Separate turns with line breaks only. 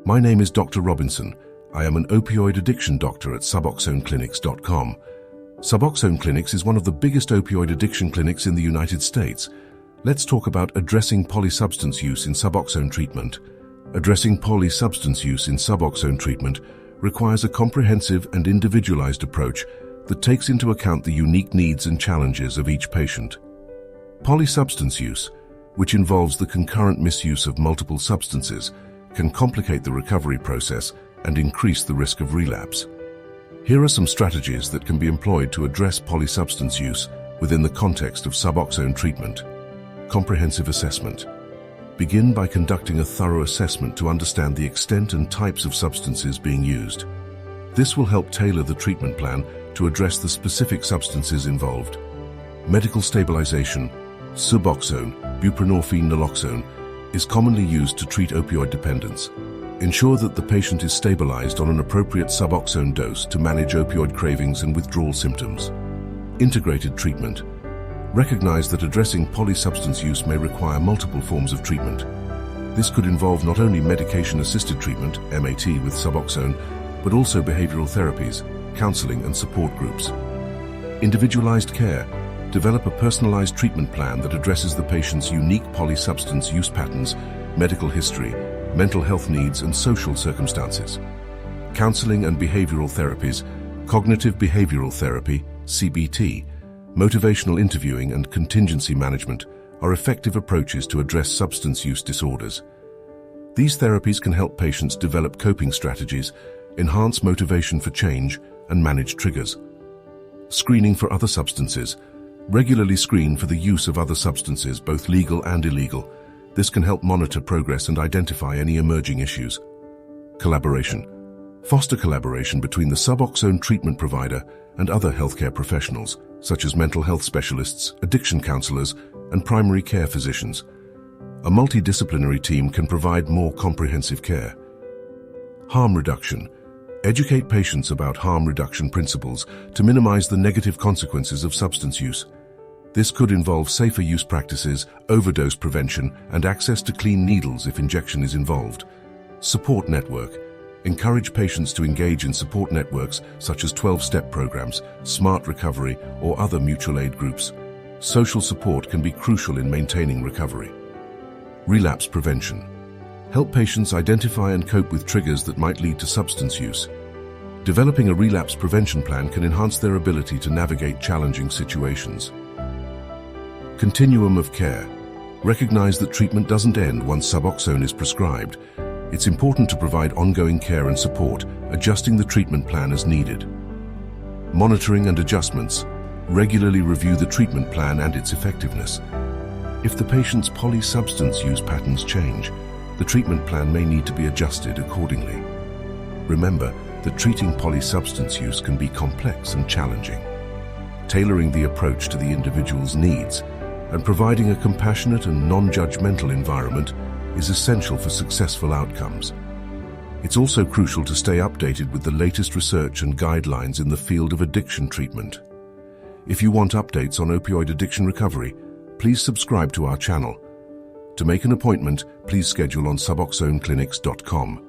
My name is Dr. Robinson. I am an opioid addiction doctor at suboxoneclinics.com. Suboxone Clinics is one of the biggest opioid addiction clinics in the United States. Let's talk about addressing polysubstance use in Suboxone treatment. Addressing polysubstance use in Suboxone treatment requires a comprehensive and individualized approach that takes into account the unique needs and challenges of each patient. Polysubstance use, which involves the concurrent misuse of multiple substances, can complicate the recovery process and increase the risk of relapse. Here are some strategies that can be employed to address polysubstance use within the context of Suboxone treatment. Comprehensive assessment. Begin by conducting a thorough assessment to understand the extent and types of substances being used. This will help tailor the treatment plan to address the specific substances involved. Medical stabilization. Suboxone, buprenorphine naloxone, is commonly used to treat opioid dependence. Ensure that the patient is stabilized on an appropriate Suboxone dose to manage opioid cravings and withdrawal symptoms. Integrated treatment. Recognize that addressing polysubstance use may require multiple forms of treatment. This could involve not only medication-assisted treatment, MAT, with Suboxone, but also behavioral therapies, counseling, and support groups. Individualized care. Develop a personalized treatment plan that addresses the patient's unique polysubstance use patterns, medical history, mental health needs, and social circumstances. Counseling and behavioral therapies, cognitive behavioral therapy, CBT, motivational interviewing, and contingency management are effective approaches to address substance use disorders. These therapies can help patients develop coping strategies, enhance motivation for change, and manage triggers. Screening for other substances. Regularly screen for the use of other substances, both legal and illegal. This can help monitor progress and identify any emerging issues. Collaboration. Foster collaboration between the Suboxone treatment provider and other healthcare professionals, such as mental health specialists, addiction counselors, and primary care physicians. A multidisciplinary team can provide more comprehensive care. Harm reduction. Educate patients about harm reduction principles to minimize the negative consequences of substance use. This could involve safer use practices, overdose prevention, and access to clean needles if injection is involved. Support network. Encourage patients to engage in support networks such as 12-step programs, smart recovery, or other mutual aid groups. Social support can be crucial in maintaining recovery. Relapse prevention. Help patients identify and cope with triggers that might lead to substance use. Developing a relapse prevention plan can enhance their ability to navigate challenging situations. Continuum of care. Recognize that treatment doesn't end once Suboxone is prescribed. It's important to provide ongoing care and support, adjusting the treatment plan as needed. Monitoring and adjustments. Regularly review the treatment plan and its effectiveness. If the patient's polysubstance use patterns change, the treatment plan may need to be adjusted accordingly. Remember that treating polysubstance use can be complex and challenging. Tailoring the approach to the individual's needs and providing a compassionate and non-judgmental environment is essential for successful outcomes. It's also crucial to stay updated with the latest research and guidelines in the field of addiction treatment. If you want updates on opioid addiction recovery, please subscribe to our channel. To make an appointment, please schedule on suboxoneclinics.com.